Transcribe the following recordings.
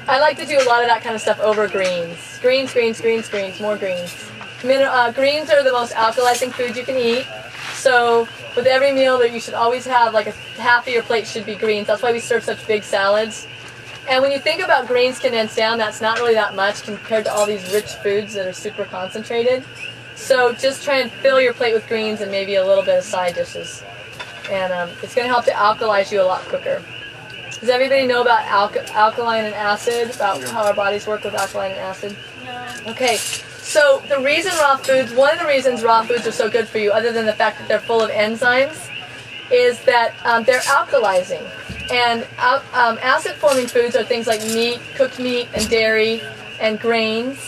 I like to do a lot of that kind of stuff over greens. Greens, greens, greens, greens, more greens. Greens are the most alkalizing food you can eat. So with every meal that you should always have, like half of your plate should be greens. That's why we serve such big salads. And when you think about greens condensed down, that's not really that much compared to all these rich foods that are super concentrated. So just try and fill your plate with greens and maybe a little bit of side dishes. And it's going to help to alkalize you a lot quicker. Does everybody know about alkaline and acid, about how our bodies work with alkaline and acid? No. Okay, so the reason one of the reasons raw foods are so good for you, other than the fact that they're full of enzymes, is that they're alkalizing. And acid-forming foods are things like meat, cooked meat, and dairy, and grains.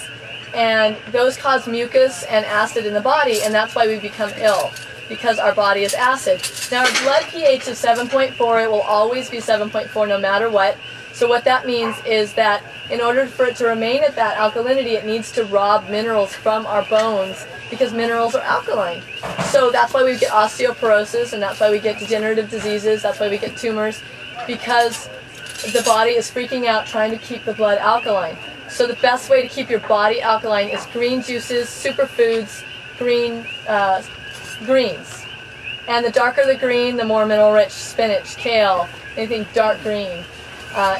And those cause mucus and acid in the body, and that's why we become ill, because our body is acid. Now our blood pH is 7.4. It will always be 7.4 no matter what. So what that means is that in order for it to remain at that alkalinity, it needs to rob minerals from our bones, because minerals are alkaline. So that's why we get osteoporosis, and that's why we get degenerative diseases, that's why we get tumors, because the body is freaking out trying to keep the blood alkaline. So the best way to keep your body alkaline is green juices, superfoods, greens. And the darker the green, the more mineral-rich. Spinach, kale, anything dark green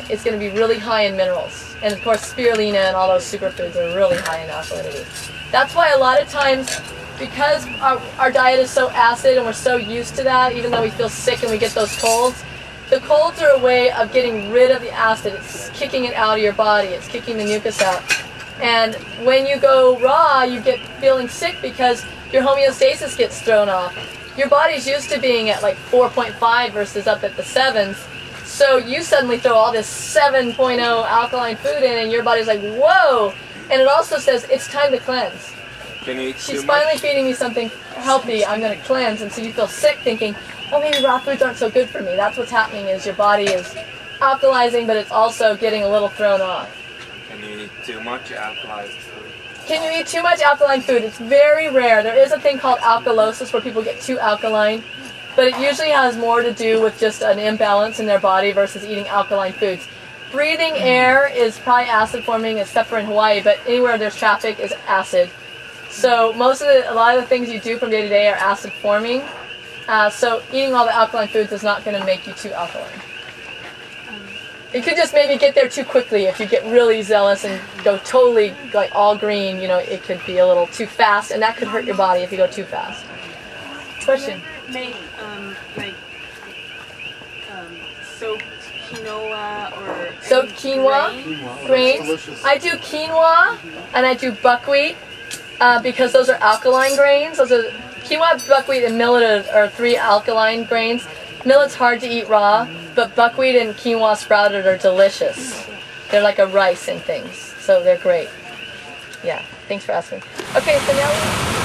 is going to be really high in minerals. And of course spirulina and all those superfoods are really high in alkalinity. That's why a lot of times, because our diet is so acid and we're so used to that, even though we feel sick and we get those colds, the colds are a way of getting rid of the acid. It's kicking it out of your body. It's kicking the mucus out. And when you go raw, you get feeling sick because your homeostasis gets thrown off. Your body's used to being at like 4.5 versus up at the 7s. So you suddenly throw all this 7.0 alkaline food in and your body's like, whoa! And it also says, it's time to cleanse. Can you eat She's finally feeding me something healthy, I'm going to cleanse. And so you feel sick thinking, oh, maybe raw foods aren't so good for me. That's what's happening, is your body is alkalizing, but it's also getting a little thrown off. Can you eat too much alkalized food? Can you eat too much alkaline food? It's very rare. There is a thing called alkalosis where people get too alkaline, but it usually has more to do with just an imbalance in their body versus eating alkaline foods. Breathing air is probably acid forming, except for in Hawaii, but anywhere there's traffic is acid. So a lot of the things you do from day to day are acid forming. So eating all the alkaline foods is not going to make you too alkaline. You could just maybe get there too quickly if you get really zealous and go totally like all green. You know, it could be a little too fast, and that could hurt your body if you go too fast. Question? Make soaked quinoa or soaked quinoa, grains. I do quinoa and I do buckwheat because those are alkaline grains. Those are quinoa, buckwheat, and millet are 3 alkaline grains. Millet's hard to eat raw, but buckwheat and quinoa sprouted are delicious. They're like a rice and things, so they're great. Yeah, thanks for asking. Okay, so now